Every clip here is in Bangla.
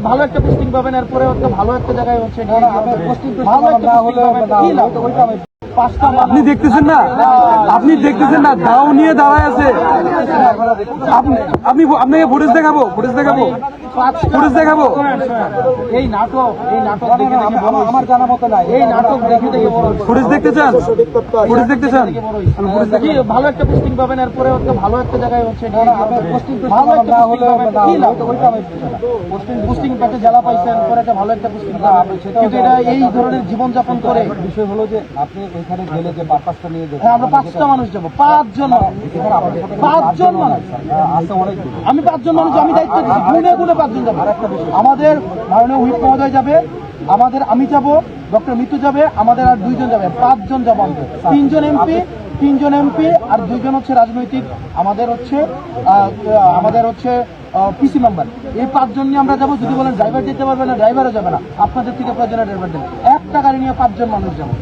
ভালো একটা পোস্টিং পাবেন, এরপরে ভালো একটা জায়গায় হচ্ছে আপনি দেখতেছেন না, আপনি দেখতেছেন না, দাও নিয়ে দাঁড়ায় আছে। আপনি আপনাকে ফুটেজ দেখাবো, ফুটেজ দেখাবো, ফুটেজ দেখাবো। এই নাটক দেখে আমার জানা মতো নাই। এই নাটক দেখে ফুটেজ দেখতে চান, ফুটেজ দেখতে চান, ভালো একটা পোস্টিং পাবেন, এরপরে ভালো একটা জায়গায় হচ্ছে পোস্টিং পেতে জেলা পাইছেন, পরে একটা ভালো একটা পোস্টিং কিন্তু এটা এই ধরনের জীবনযাপন করে। বিষয় হলো যে আপনি এখানে গেলে যে পারপাসটা নিয়ে যাবেন, আমরা 5টা মানুষ যাবো, 5 জন মানুষ, আছে অনেক। আমি 5 জন মানুষ, আমি দায়িত্ব দিচ্ছি, গুনে 5 জন যাবো। আমাদের মাননীয় হুইপ মহোদয় যাবে, আমাদের আমি যাব, ডক্টর মিতু যাবে, আমাদের আর 2 জন যাবে, 5 জন যাবো। আমাদের 3 জন এমপি আর 2 জন হচ্ছে রাজনৈতিক, আমাদের হচ্ছে পিসি মেম্বার। এই 5 জন নিয়ে আমরা যাবো। যদি বলেন ড্রাইভার যেতে পারবে না, ড্রাইভারও যাবে না, আপনাদের থেকে প্রয়োজনে ড্রাইভার দেন। একটা গাড়ি নিয়ে 5 জন মানুষ যাবো,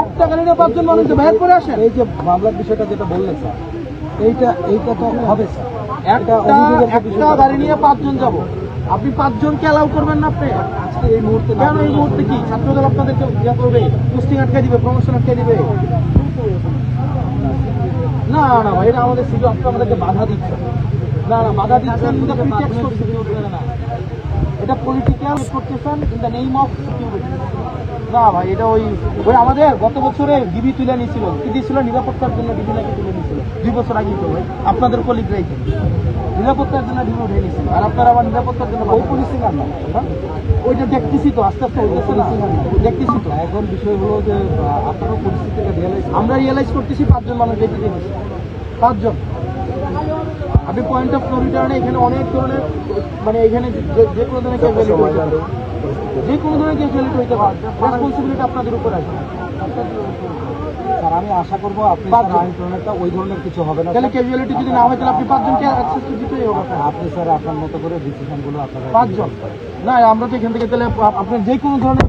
একটা গাড়ি নিয়ে 5 জন মানুষ যাবো। এরপরে আসেন এই যে মামলার বিষয়টা যেটা বললেন স্যার, এইটা তো হবে স্যার। একটা গাড়ি নিয়ে 5 জন যাবো, আপনি 5 জনকে অ্যালাউ করবেন না? আপনি আজকে এই মুহূর্তে কেন? এই মুহূর্তে কি ছাত্রদল আপনাদেরকে ইয়ে করবে, পোস্টিং আটকে দিবে, প্রমোশন আটকে দিবে? না না ভাই, এটা আমাদের সিটি আপনি আমাদেরকে বাধা দিচ্ছে। না বাধা দিচ্ছেন, এটা পলিটিক্যাল করতেছেন in the name of security. না ভাই, এটা ওই আমাদের গত বছরে ডিবি তুলে নিয়েছিল, কি দিয়েছিল? নিরাপত্তার জন্য ডিবি নাকি তুলে নিয়েছিল 2 বছর আগে। তো ভাই আপনাদের কলিগরাই নিরাপত্তার জন্য ডিবি উঠে নিয়েছিল, আর আপনারা আবার নিরাপত্তার জন্য ওই পুলিশিং আর না। ওইটা দেখতেছি তো, আস্তে আস্তে দেখতেছি তো। এখন বিষয় হলো যে আপনারও পরিস্থিতিটা আমরা রিয়েলাইজ করতেছি 5 জন মানুষ যেতে দিয়েছি, 5 জন। আপনি পয়েন্ট অফ নো রিটার্নে এখানে অনেক ধরনের, মানে এখানে যে কোনো ধরনের ক্যাজুয়ালিটি হইতে পারে, যে কোনো ধরনের ক্যাজুয়ালিটি হইতে পারে। রেসপন্সিবিলিটি আপনাদের উপর আছে। স্যার আমি আশা করবো আপনি আইন প্রণয়নটা ওই ধরনের কিছু হবে না। তাহলে ক্যাজুয়ালিটি যদি না হয়, তাহলে আপনি 5 জনকে অ্যাক্সেস দিতেই হবে। আপনি স্যার আপনার মতো করে ডিসিশনগুলো আপনারা 5 জন না, আমরা তো এখান থেকে তাহলে আপনার যে কোনো ধরনের